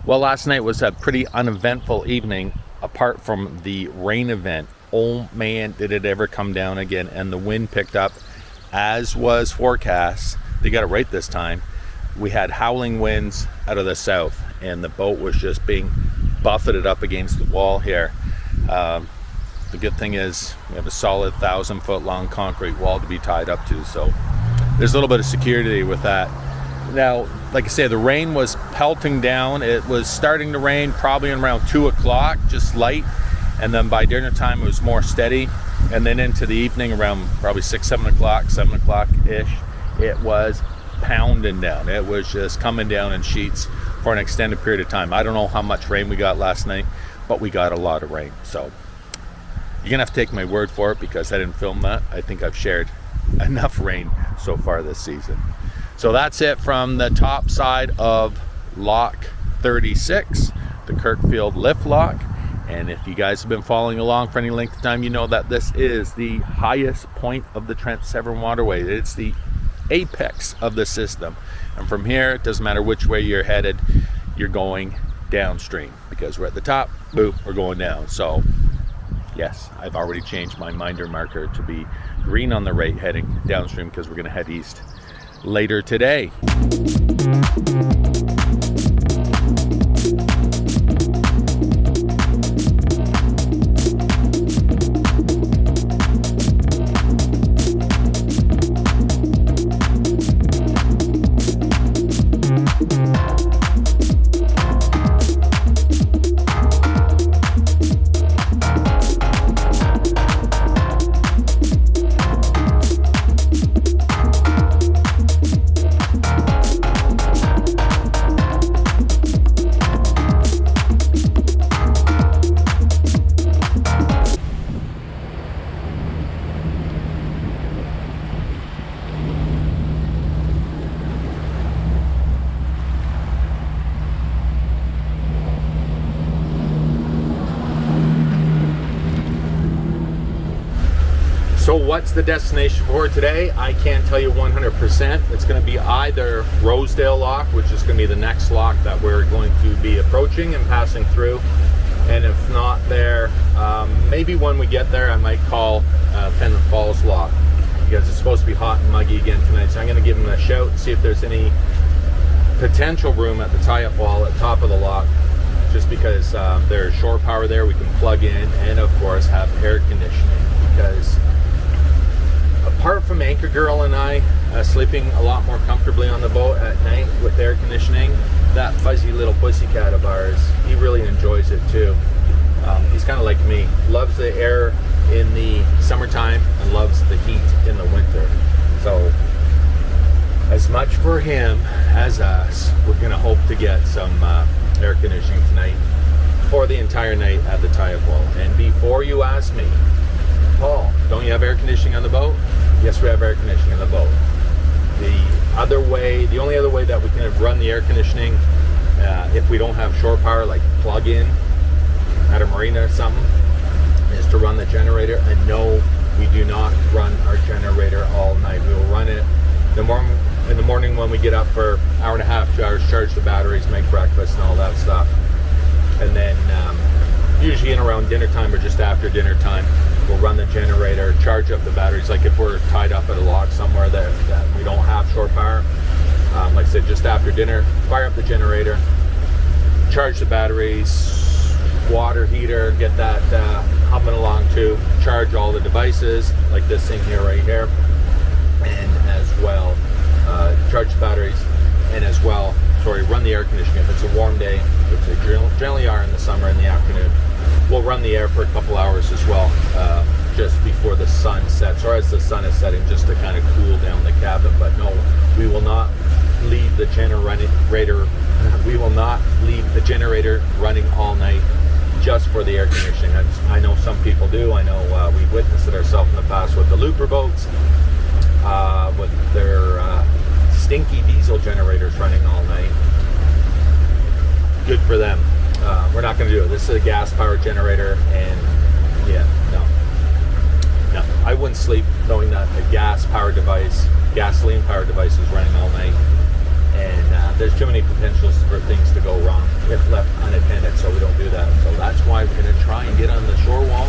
Well, last night was a pretty uneventful evening apart from the rain event. Oh man, did it ever come down again, and the wind picked up as was forecast. They got it right this time. We had howling winds out of the south and the boat was just being buffeted up against the wall here. The good thing is we have a solid 1,000-foot long concrete wall to be tied up to, so there's a little bit of security with that. Now, like I say, the rain was pelting down. It was starting to rain probably around 2 o'clock, just light, and then by dinner time it was more steady, and then into the evening around probably 7 o'clock-ish, it was pounding down. It was just coming down in sheets for an extended period of time. I don't know how much rain we got last night, but we got a lot of rain. So you're gonna have to take my word for it because I didn't film that. I think I've shared enough rain so far this season. So that's it from the top side of Lock 36, the Kirkfield Lift Lock. And if you guys have been following along for any length of time, you know that this is the highest point of the Trent Severn Waterway. It's the apex of the system. And from here, it doesn't matter which way you're headed, you're going downstream because we're at the top, boom, we're going down. So yes, I've already changed my minder marker to be green on the right heading downstream because we're going to head east later today. So what's the destination for today? I can't tell you 100%. It's going to be either Rosedale Lock, which is going to be the next lock that we're going to be approaching and passing through. And if not there, maybe when we get there, I might call Pennant Falls Lock because it's supposed to be hot and muggy again tonight. So I'm going to give them a shout and see if there's any potential room at the tie-up wall at the top of the lock. Just because there's shore power there, we can plug in and of course have air conditioning because apart from Anchor Girl and I sleeping a lot more comfortably on the boat at night with air conditioning, that fuzzy little pussycat of ours, he really enjoys it too. He's kind of like me, loves the air in the summertime and loves the heat in the winter. So as much for him as us, we're gonna hope to get some air conditioning tonight for the entire night at the tie-up wall. And before you ask me, Paul, don't you have air conditioning on the boat? Yes, we have air conditioning on the boat. The only other way that we can run the air conditioning if we don't have shore power, like plug in at a marina or something, is to run the generator. And no, we do not run our generator all night. We will run it in the morning when we get up for an hour and a half, 2 hours, charge the batteries, make breakfast and all that stuff. And then usually in around dinner time or just after dinner time, we'll run the generator, charge up the batteries. Like if we're tied up at a lock somewhere that we don't have shore power, like said, just after dinner, fire up the generator, charge the batteries, water heater, get that humming along too, charge all the devices, like this thing here, right here, and as well, charge the batteries, and as well, run the air conditioning. If it's a warm day, which they generally are in the summer in the afternoon, we'll run the air for a couple hours as well, just before the sun sets, or as the sun is setting, just to kind of cool down the cabin. But no, we will not leave the generator. We will not leave the generator running all night just for the air conditioning. I know some people do. I know we've witnessed it ourselves in the past with the looper boats, with their stinky diesel generators running all night. Good for them. We're not going to do it. This is a gas powered generator, and yeah, no, I wouldn't sleep knowing that a gasoline powered device is running all night, and there's too many potentials for things to go wrong if left unattended, so we don't do that. So that's why we're going to try and get on the shore wall,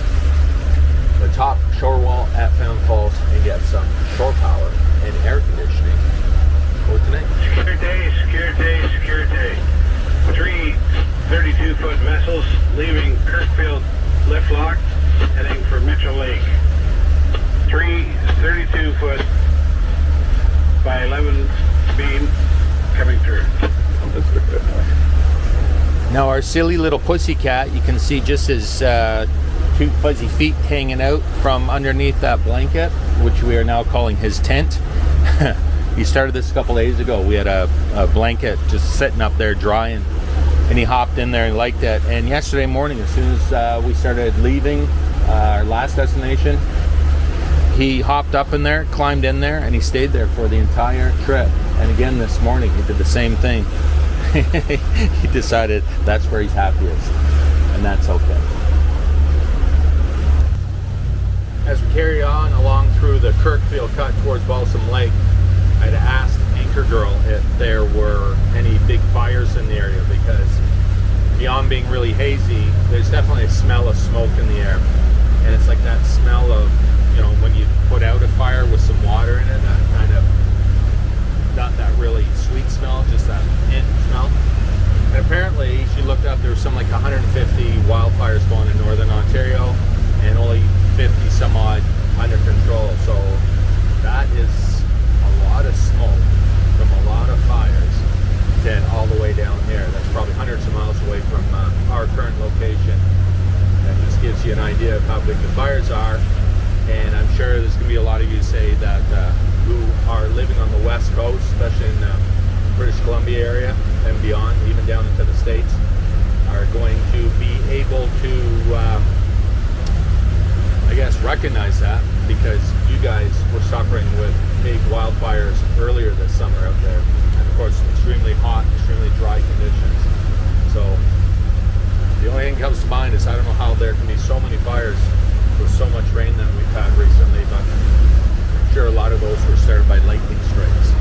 the top shore wall at Found Falls, and get some shore power and air conditioning for tonight. Secure day. 3 32-foot vessels leaving Kirkfield Lift Lock, heading for Mitchell Lake. 3 32-foot by 11 beam coming through. Now our silly little pussycat, you can see just his cute fuzzy feet hanging out from underneath that blanket, which we are now calling his tent. He started this a couple days ago. We had a blanket just sitting up there drying, and he hopped in there and liked it. And yesterday morning, as soon as we started leaving our last destination, he hopped up in there, climbed in there, and he stayed there for the entire trip. And again this morning, he did the same thing. He decided that's where he's happiest, and that's okay. As we carry on along through the Kirkfield cut towards Balsam Lake, I'd asked Anchor Girl if there were any big fires in the area, because beyond being really hazy, there's definitely a smell of smoke in the air. And it's like that smell of, you know, when you put out a fire with some water in it, that kind of, not that really sweet smell, just that mint smell. And apparently, she looked up, there was some like 150 wildfires going in northern Ontario, and only 50 some odd under control. So that is a lot of smoke from a lot of fires to head all the way down here. That's probably hundreds of miles away from our current location. That just gives you an idea of how big the fires are. And I'm sure there's going to be a lot of you say that who are living on the west coast, especially in the British Columbia area and beyond, even down into the States, are going to be able to I guess recognize that, because you guys were suffering with big wildfires earlier this summer out there, and of course extremely hot, extremely dry conditions. So the only thing that comes to mind is I don't know how there can be so many fires with so much rain that we've had recently, but I'm sure a lot of those were started by lightning strikes.